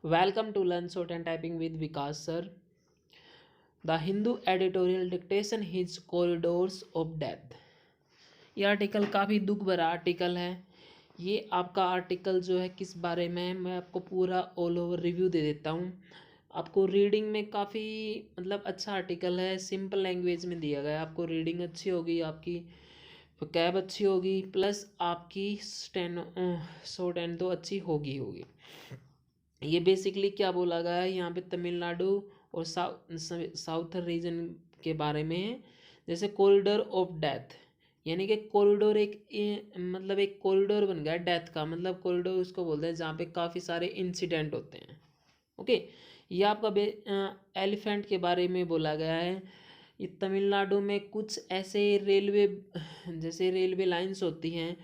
Welcome to Learn Short and Typing with Vikas sir. The Hindu editorial dictation his corridors of death. ये article काफ़ी दुख भरा article है। ये आपका आर्टिकल जो है किस बारे में है, मैं आपको पूरा ऑल ओवर रिव्यू दे देता हूँ। आपको रीडिंग में काफ़ी मतलब अच्छा आर्टिकल है, सिंपल लैंग्वेज में दिया गया है। आपको रीडिंग अच्छी होगी, आपकी कैब अच्छी होगी, प्लस आपकी स्टेनो शॉर्ट एंड तो अच्छी होगी। ये बेसिकली क्या बोला गया है यहाँ पे तमिलनाडु और साउथर रीजन के बारे में है। जैसे कॉरिडोर ऑफ डेथ, यानी कि कॉरिडोर मतलब एक कॉरिडोर बन गया डेथ का, मतलब कॉरिडोर उसको बोलते हैं जहाँ पे काफ़ी सारे इंसिडेंट होते हैं। ओके, ये आपका एलिफेंट के बारे में बोला गया है। ये तमिलनाडु में कुछ ऐसे रेलवे जैसे रेलवे लाइंस होती हैं,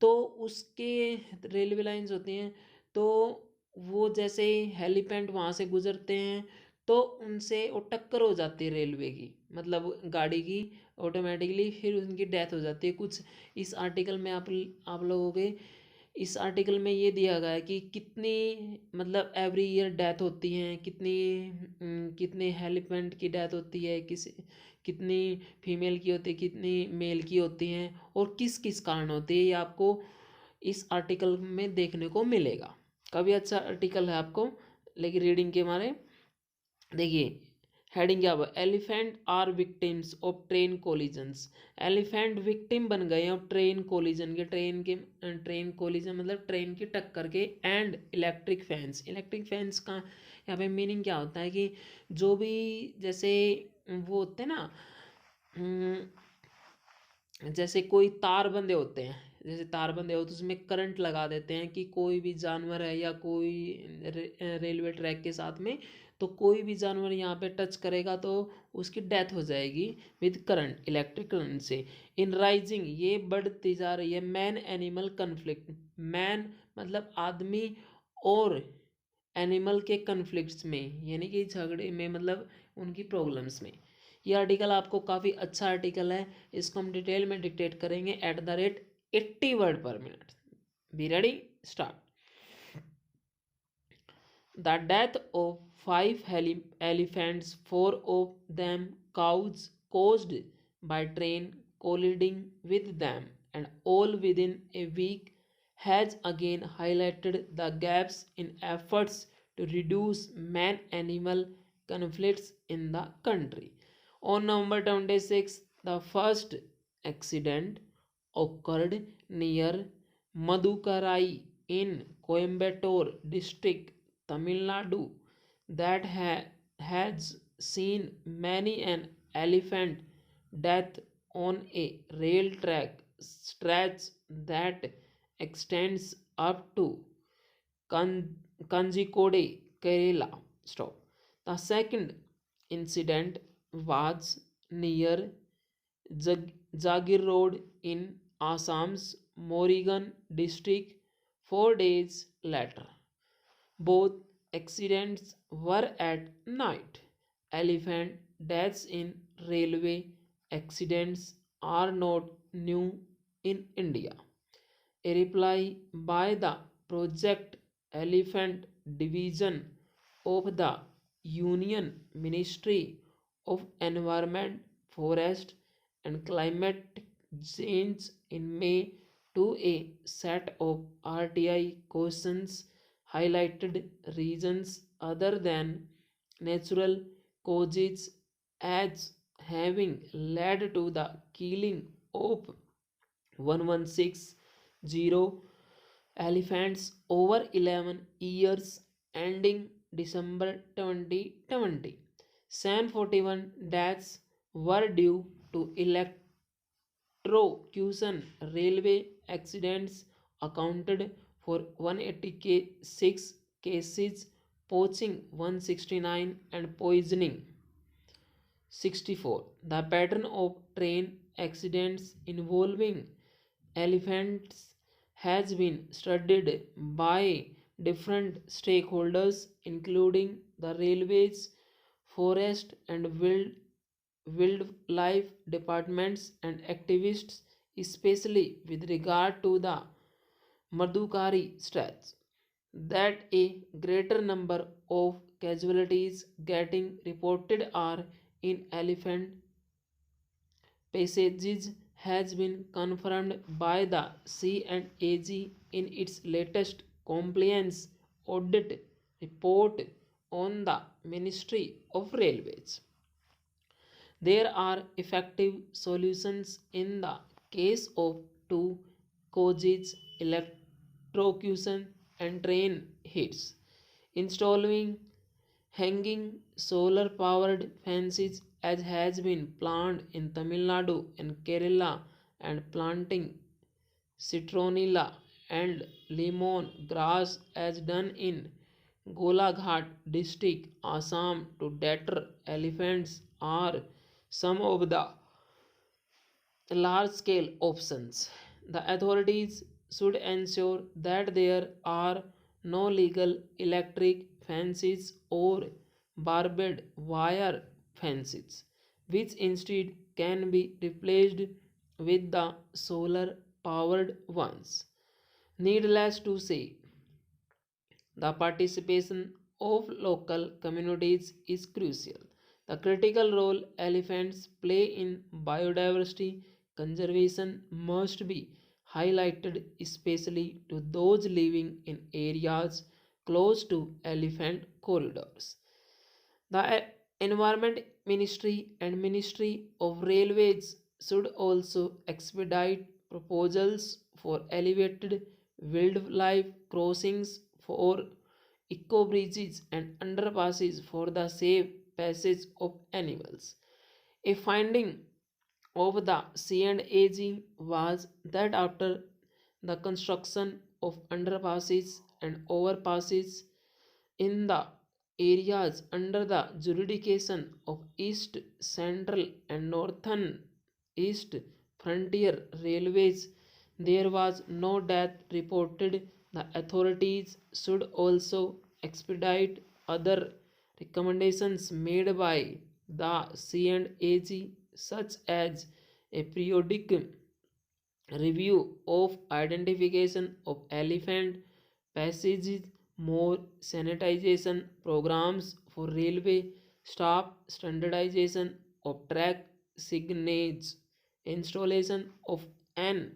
तो उसके रेलवे लाइंस होती हैं, तो वो जैसे ही हेलीपैड वहाँ से गुजरते हैं तो उनसे वो टक्कर हो जाती है रेलवे की, मतलब गाड़ी की, ऑटोमेटिकली फिर उनकी डेथ हो जाती है। कुछ इस आर्टिकल में आप लोगों के इस आर्टिकल में ये दिया गया है कि कितनी मतलब एवरी ईयर डेथ होती हैं, कितने हेलीपैड की डेथ होती है, कितनी फीमेल की होती है, कितनी मेल की होती हैं, और किस किस कारण होती है, ये आपको इस आर्टिकल में देखने को मिलेगा। काफ़ी अच्छा आर्टिकल है आपको, लेकिन रीडिंग के मारे देखिए हेडिंग क्या हुआ, elephant are victims of train collisions. Elephant victim बन गए हैं ट्रेन कोलिजन के, ट्रेन कोलिजन मतलब ट्रेन की टक्कर के, एंड इलेक्ट्रिक फैंस का यहाँ पे मीनिंग क्या होता है कि जो भी जैसे वो होते हैं ना, जैसे कोई तार बंधे होते हैं, जैसे तार बंधे हो तो उसमें करंट लगा देते हैं कि कोई भी जानवर है या कोई रेलवे ट्रैक के साथ में, तो कोई भी जानवर यहाँ पे टच करेगा तो उसकी डेथ हो जाएगी विद करंट, इलेक्ट्रिक करंट से। इन राइजिंग, ये बढ़ती जा रही है मैन एनिमल कन्फ्लिक्ट, मैन मतलब आदमी और एनिमल के कन्फ्लिक्ट्स में, यानी कि झगड़े में, मतलब उनकी प्रॉब्लम्स में। ये आर्टिकल आपको काफ़ी अच्छा आर्टिकल है, इसको हम डिटेल में डिक्टेट करेंगे एट द रेट 80 वर्ड पर minute. Be ready, start. The death of five elephants, four of them cows, caused by train colliding with them, and all within a week, has again highlighted the gaps in efforts to reduce man-animal conflicts in the country. On November 26, the first accident occurred near Madukarai in Coimbatore district, Tamil Nadu, that has seen many an elephant death on a rail track stretch that extends up to Kanjikode, Kerala. Stop. The second incident was near Jagir Road in Assam's Morrigan district 4 days later. Both accidents were at night. Elephant deaths in railway accidents are not new in India. A reply by the Project Elephant Division of the Union Ministry of Environment, Forest and Climate Change in May to a set of RTI questions highlighted reasons other than natural causes as having led to the killing of 1160 elephants over 11 years ending December 2020. 741 deaths were due to electrocution. Railway accidents accounted for 186 cases, poaching 169 and poisoning 64. The pattern of train accidents involving elephants has been studied by different stakeholders, including the railways, forest and wildlife departments, and activists, especially with regard to the Madhukari stretch. that a greater number of casualties getting reported are in elephant passages has been confirmed by the C&AG in its latest compliance audit report on the Ministry of Railways. There are effective solutions in the case of two causes electrocution and train hits. Installing hanging solar powered fences as has been planned in Tamil Nadu and Kerala and planting citronella and lemon grass as done in Golaghat district, Assam to deter elephants are some of the large scale options. The authorities should ensure that there are no legal electric fences or barbed wire fences, which instead can be replaced with the solar powered ones. Needless to say, the participation of local communities is crucial. The critical role elephants play in biodiversity conservation must be highlighted, especially to those living in areas close to elephant corridors. The Environment Ministry and Ministry of Railways should also expedite proposals for elevated wildlife crossings for eco bridges and underpasses for the safe passage of animals. A finding of the C&AG was that after the construction of underpasses and overpasses in the areas under the jurisdiction of East Central and Northern East Frontier Railways, there was no death reported. The authorities should also expedite other recommendations made by the C&AG, such as a periodic review of identification of elephant passages, more sanitization programs for railway staff, standardization of track signage, installation of an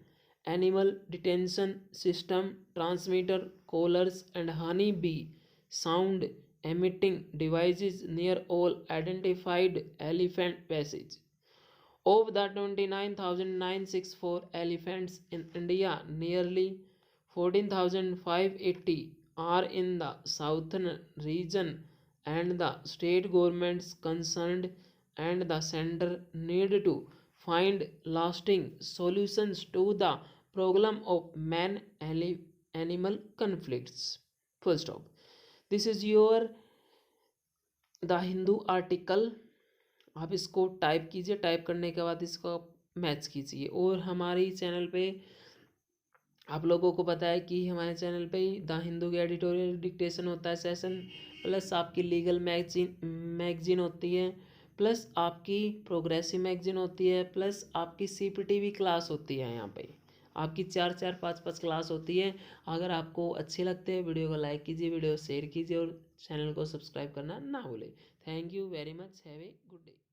animal detention system, transmitter collars, and honey bee sound emitting devices near all identified elephant passages. Of the 29,964 elephants in India, nearly 14,580 are in the southern region, and the state governments concerned and the center need to find lasting solutions to the problem of man animal conflicts. Full stop. This is your the Hindu article. आप इसको type कीजिए, type करने के बाद इसको आप match कीजिए। और हमारी चैनल पे आप लोगों को पता है कि हमारे चैनल पे द हिंदू की एडिटोरियल डिक्टेशन होता है सेशन, प्लस आपकी लीगल मैगजीन होती है, प्लस आपकी प्रोग्रेसिव मैगजीन होती है, प्लस आपकी सीपीटी भी क्लास होती है। यहाँ पे आपकी 4-4, 5-5 क्लास होती है। अगर आपको अच्छे लगते हैं वीडियो को लाइक कीजिए, वीडियो शेयर कीजिए और चैनल को सब्सक्राइब करना ना भूलें। Thank you very much, have a good day.